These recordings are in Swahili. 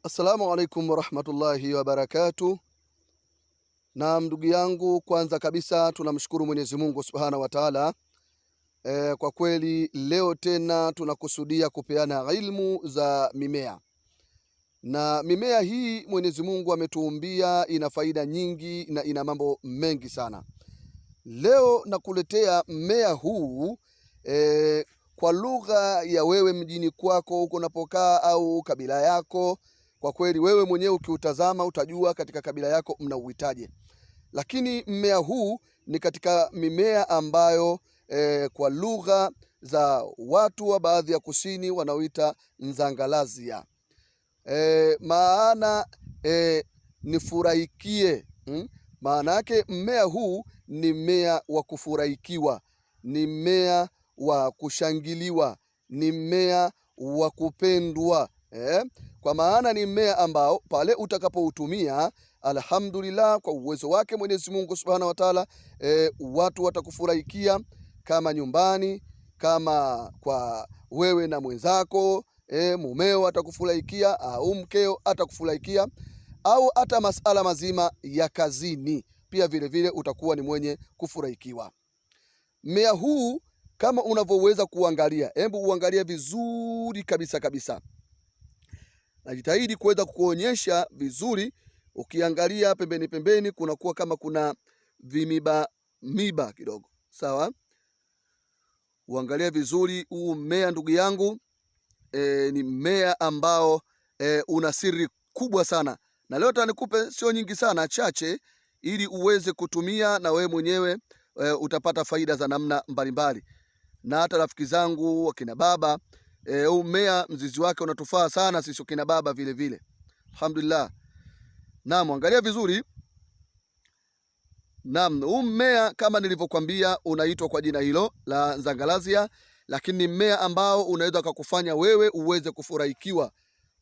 Assalamu alaikum warahmatullahi wabarakatuh. Na ndugu yangu, kwanza kabisa tunamshukuru Mwenyezi Mungu Subhanahu wa Ta'ala. Kwa kweli leo tena tunakusudia kupeana ilmu za mimea. Na mimea hii Mwenyezi Mungu ametuumbia, ina faida nyingi na ina mambo mengi sana. Leo nakuletea mmea huu kwa lugha ya wewe mjini kwako huko unapokaa au kabila yako. Kwa kweli wewe mwenyewe ukiutazama utajua katika kabila yako mnauhitaji. Lakini mmea huu ni katika mimea ambayo kwa lugha za watu wa baadhi ya kusini wanaoita nzangalazia. Maana nifurahikie. Maana yake mmea huu ni mmea wa kufurahikiwa, ni mmea wa kushangiliwa, ni mmea wa kupendwa. Kwa maana ni mmea ambao pale utakapoutumia, alhamdulillah, kwa uwezo wake Mwenyezi Mungu Subhanahu wa Ta'ala, watu watakufurahikia, kama nyumbani, kama kwa wewe na mwenzako, mumeo atakufurahikia au mkeo atakufurahikia, au hata masala mazima ya kazini pia vile vile utakuwa ni mwenye kufurahikiwa. Mmea huu kama unavyoweza kuangalia, hebu uangalie vizuri kabisa. Najitahidi kuweza kukuonyesha vizuri. Ukiangalia pembeni kunakuwa kama kuna miba kidogo, sawa? Uangalie vizuri huu mmea ndugu yangu. Ni mmea ambao una siri kubwa sana, na leo tanikupe sio nyingi sana, chache, ili uweze kutumia na wewe mwenyewe utapata faida za namna mbalimbali. Na hata rafiki zangu wakina baba, huu mmea mzizi wake unatufaa sana sisi kina baba vile vile. Alhamdulillah. Naam, angalia vizuri. Naam, huu mmea kama nilivyokuambia unaitwa kwa jina hilo la nzangalazia, lakini ni mmea ambao unaweza kukufanya wewe uweze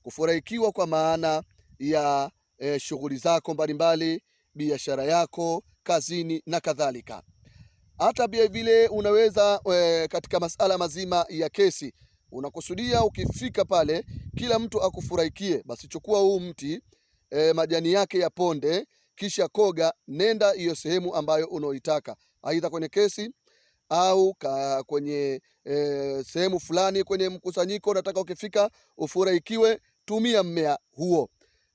kufurahikiwa kwa maana ya shughuli zako mbalimbali, biashara yako, kazini na kadhalika. Hata pia vile unaweza katika masala mazima ya kesi, unakusudia ukifika pale kila mtu akufurahikie, basi chukua huu mti, majani yake ya ponde, kisha koga, nenda hiyo sehemu ambayo unaoitaka, aidha kwenye kesi au kwenye sehemu fulani, kwenye mkusanyiko unataka ukifika ufurahikiwe, tumia mmea huo.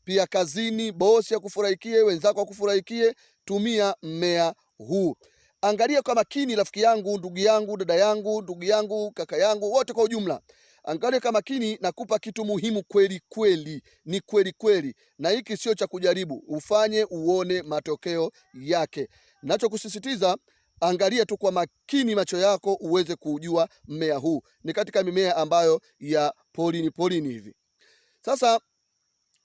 Pia kazini, bosi akufurahikie, wenzako akufurahikie, tumia mmea huu. Angalia kwa makini rafiki yangu, ndugu yangu, dada yangu, ndugu yangu, kaka yangu, wote kwa ujumla. Angalia kwa makini, nakupa kitu muhimu kweli, ni kweli. Na hiki sio cha kujaribu, ufanye uone matokeo yake. Nachokusisitiza, angalia tu kwa makini macho yako uweze kujua mmea huu. Ni katika mimea ambayo ya polini hivi. Sasa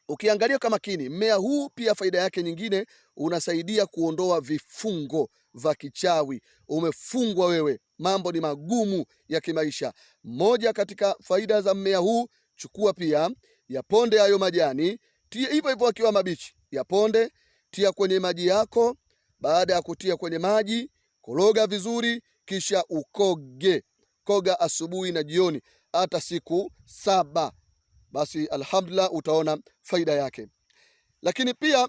ukiangalia kwa makini mmea huu, pia faida yake nyingine, unasaidia kuondoa vifungo vya kichawi. Umefungwa wewe, mambo ni magumu ya kimaisha. Moja katika faida za mmea huu, chukua pia yaponde hayo majani, tia hivyo akiwa mabichi, yaponde, tia kwenye maji yako. Baada ya kutia kwenye maji, koroga vizuri, kisha koga asubuhi na jioni, hata siku 7. Basi alhamdulillah utaona faida yake. Lakini pia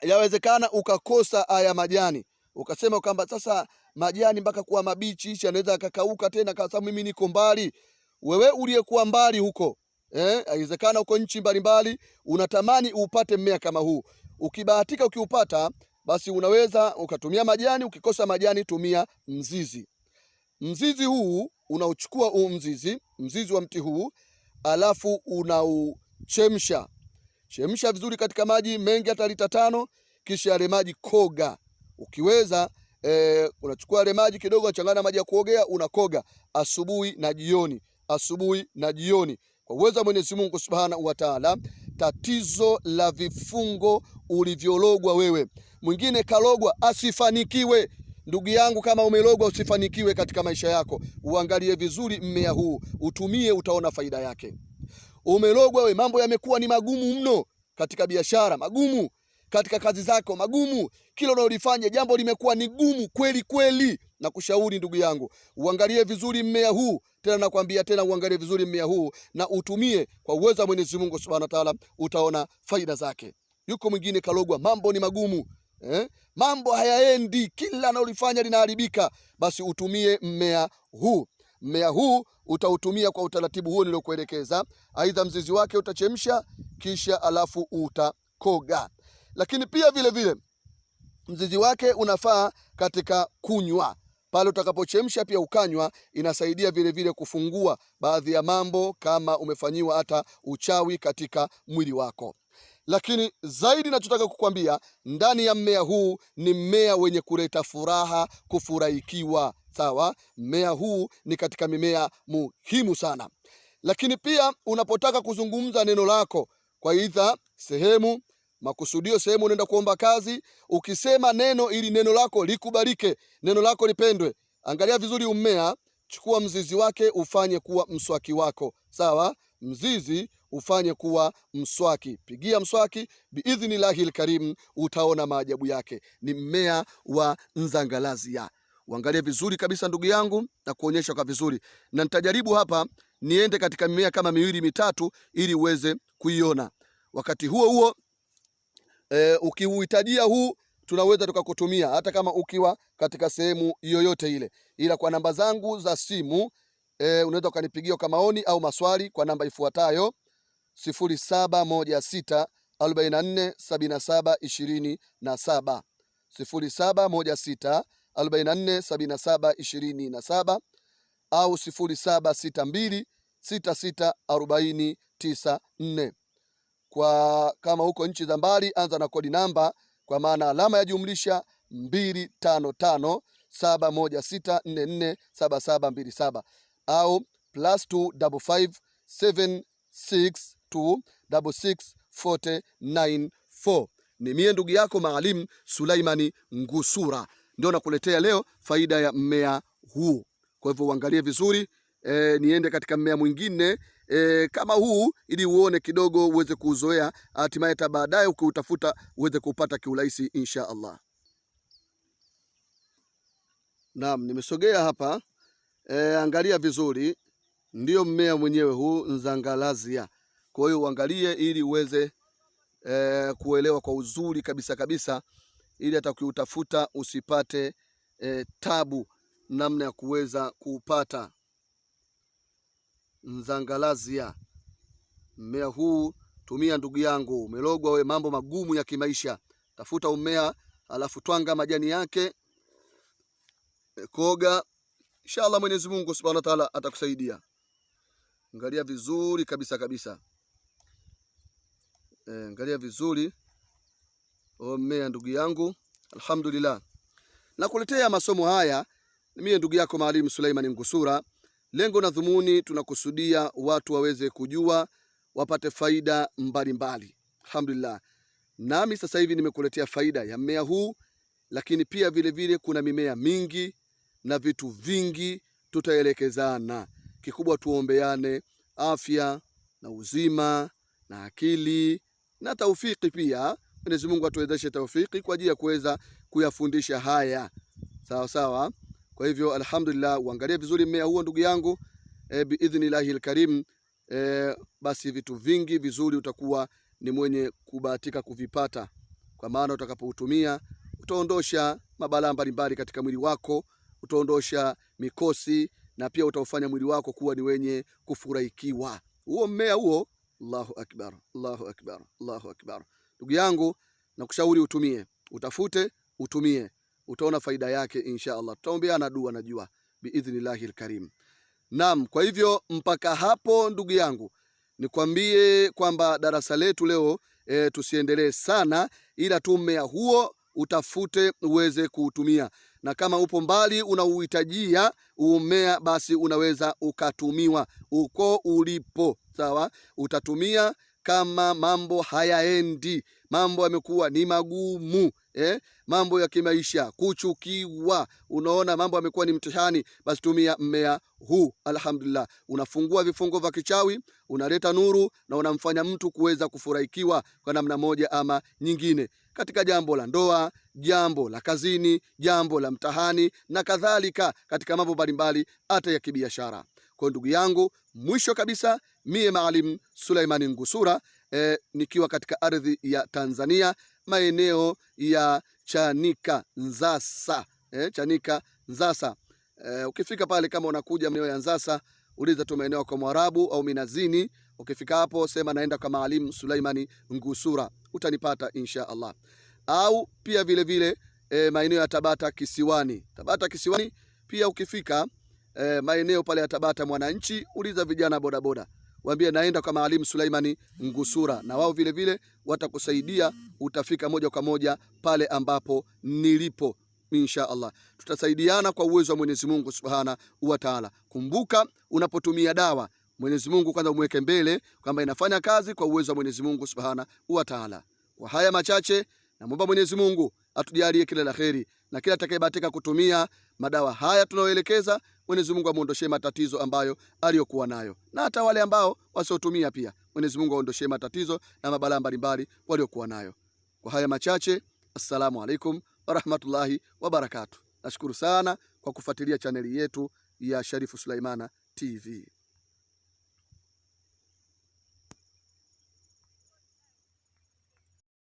yawezekana ukakosa haya majani, ukasema kwamba sasa majani mpaka kuwa mabichi yanaweza yakakauka tena kwa sababu mimi niko mbali. Wewe uliyekuwa mbali huko, yawezekana uko nchi mbalimbali, unatamani upate mmea kama huu. Ukibahatika ukiupata, basi unaweza ukatumia majani. Ukikosa majani, tumia mzizi. Mzizi huu unauchukua, huu mzizi wa mti huu, alafu unauchemsha vizuri katika maji mengi, hata lita 5. Kisha yale maji koga. Ukiweza unachukua yale maji kidogo, unachanganya maji ya kuogea, unakoga asubuhi na jioni. Kwa uwezo wa Mwenyezi Mungu Subhanahu wa Ta'ala, tatizo la vifungo ulivyologwa wewe, mwingine kalogwa asifanikiwe. Ndugu yangu, kama umelogwa usifanikiwe katika maisha yako, uangalie vizuri mmea huu, utumie, utaona faida yake. Umelogwa wewe, mambo yamekuwa ni magumu mno katika biashara, magumu katika kazi zako, magumu kila unalofanya jambo limekuwa ni gumu kweli, na kushauri ndugu yangu, uangalie vizuri mmea huu, Tena nakwambia tena, uangalie vizuri mmea huu na utumie kwa uwezo wa Mwenyezi Mungu Subhanahu wa Ta'ala, utaona faida zake. Yuko mwingine kalogwa, mambo ni magumu, mambo hayaendi, kila analolifanya linaharibika, basi utumie mmea huu. Mmea huu utautumia kwa utaratibu huo nilokuelekeza. Aidha mzizi wake utachemsha, kisha alafu utakoga. Lakini pia vile vile mzizi wake unafaa katika kunywa. Pale utakapochemsha pia ukanywa, inasaidia vile vile kufungua baadhi ya mambo, kama umefanyiwa hata uchawi katika mwili wako. Lakini zaidi nachotaka kukwambia, ndani ya mmea huu ni mmea wenye kuleta furaha, kufurahikiwa. Sawa, mmea huu ni katika mimea muhimu sana. Lakini pia unapotaka kuzungumza neno lako kwa idha sehemu makusudio, sehemu unaenda kuomba kazi, ukisema neno ili neno lako likubalike, neno lako lipendwe, angalia vizuri mmea, chukua mzizi wake ufanye kuwa mswaki wako. Sawa, mzizi ufanye kuwa mswaki, pigia mswaki biidhnillahil karim, utaona maajabu yake. Ni mmea wa nzangalazia. Uangalie vizuri kabisa ndugu yangu, na kuonyesha kwa vizuri, na nitajaribu hapa niende katika mimea kama miwili mitatu ili uweze kuiona. Wakati huo huo ukiuhitajia huu tunaweza tukakutumia hata kama ukiwa katika sehemu yoyote ile, ila kwa namba zangu za simu unaweza ukanipigia kwa maoni au maswali kwa namba ifuatayo 0716 44 77 27, 0716 44 77 27, au 0762 66 40 94. Kwa kama huko nchi za mbali, anza na kodi namba kwa maana alama ya jumlisha 255 716 44 7727, au +255 762 66 494. Ni mie ndugu yako Maalim Suleimani Ngusura, ndio nakuletea leo faida ya mmea huu. Kwa hivyo uangalie vizuri, niende katika mmea mwingine kama huu ili uone kidogo, uweze kuuzoea, hatimaye hata baadaye ukiutafuta uweze kupata kiurahisi insha Allah. Naam, nimesogea hapa, angalia vizuri, ndio mmea mwenyewe huu nzangalazia. Kwa hiyo uangalie ili uweze kuelewa kwa uzuri kabisa kabisa, ili hata ukiutafuta usipate tabu namna ya kuweza kuupata. Nzangalazia, mmea huu tumia ndugu yangu. Umelogwa we mambo magumu ya kimaisha, tafuta mmea alafu twanga majani yake, koga, inshallah Mwenyezi Mungu Subhanahu wa Ta'ala atakusaidia. Angalia vizuri kabisa kabisa, angalia vizuri mmea ndugu yangu. Alhamdulillah, nakuletea masomo haya mimi ndugu yako Maalim Suleimani Ngusura. Lengo na dhumuni, tunakusudia watu waweze kujua, wapate faida mbalimbali. Alhamdulillah, nami sasa hivi nimekuletea faida ya mmea huu, lakini pia vile vile kuna mimea mingi na vitu vingi tutaelekezana. Kikubwa tuombeane afya na uzima na akili na taufiki pia. Mwenyezi Mungu atuwezeshe taufiki kwa ajili ya kuweza kuyafundisha haya. Sawa sawa. Kwa hivyo alhamdulillah, uangalie vizuri mmea huo ndugu yangu, biidhnillahil karim. Basi vitu vingi vizuri utakuwa ni mwenye kubahatika kuvipata, kwa maana utakapoutumia utaondosha mabalaa mbalimbali katika mwili wako, utaondosha mikosi, na pia utaufanya mwili wako kuwa ni wenye kufurahikiwa. Huo mmea huo, Allahu akbar, Allahu akbar, Allahu akbar. Ndugu yangu, nakushauri utumie, utafute, utumie, utaona faida yake insha Allah. Tutaombeana dua, najua biidhnillahil karim. Naam, kwa hivyo mpaka hapo ndugu yangu, nikwambie kwamba darasa letu leo tusiendelee sana, ila tu mmea huo utafute uweze kuutumia, na kama upo mbali unauhitajia mmea, basi unaweza ukatumiwa uko ulipo. Sawa, utatumia kama mambo hayaendi, mambo yamekuwa ni magumu, mambo ya kimaisha, kuchukiwa, unaona mambo yamekuwa ni mtihani, basi tumia mmea huu. Alhamdulillah, unafungua vifungo vya kichawi, unaleta nuru na unamfanya mtu kuweza kufurahikiwa kwa namna moja ama nyingine, katika jambo la ndoa, jambo la kazini, jambo la mtihani na kadhalika, katika mambo mbalimbali hata ya kibiashara. Kwa ndugu yangu, mwisho kabisa, mie Maalim Suleiman Ngusura, nikiwa katika ardhi ya Tanzania, maeneo ya Chanika Nzasa, Chanika Nzasa. Ukifika pale, kama unakuja maeneo ya Nzasa, uliza tu maeneo kwa Mwarabu au Minazini. Ukifika hapo sema naenda kwa Maalim Suleiman Ngusura, utanipata insha Allah. Au pia vile vile maeneo ya Tabata Kisiwani. Tabata Kisiwani pia ukifika maeneo pale ya Tabata Mwananchi, uliza vijana bodaboda, waambie naenda kwa Maalim Suleiman Ngusura, na wao vile vile watakusaidia. Utafika moja kwa moja pale ambapo nilipo insha Allah. Tutasaidiana kwa uwezo wa Mwenyezi Mungu Subhana wa Ta'ala. Kumbuka, unapotumia dawa, Mwenyezi Mungu kwanza umweke mbele kwamba inafanya kazi kwa uwezo wa Mwenyezi Mungu Subhana wa Ta'ala. Kwa haya machache, naomba Mwenyezi Mungu atujalie kila la kheri, na kila atakayebahatika kutumia madawa haya tunayoelekeza, Mwenyezi Mungu amuondoshee matatizo ambayo aliyokuwa nayo, na hata wale ambao wasiotumia pia Mwenyezi Mungu aondoshee matatizo na mabalaa mbalimbali waliokuwa nayo. Kwa haya machache, assalamu alaikum warahmatullahi wabarakatuh. Nashukuru sana kwa kufuatilia chaneli yetu ya Sharifu Suleimana TV.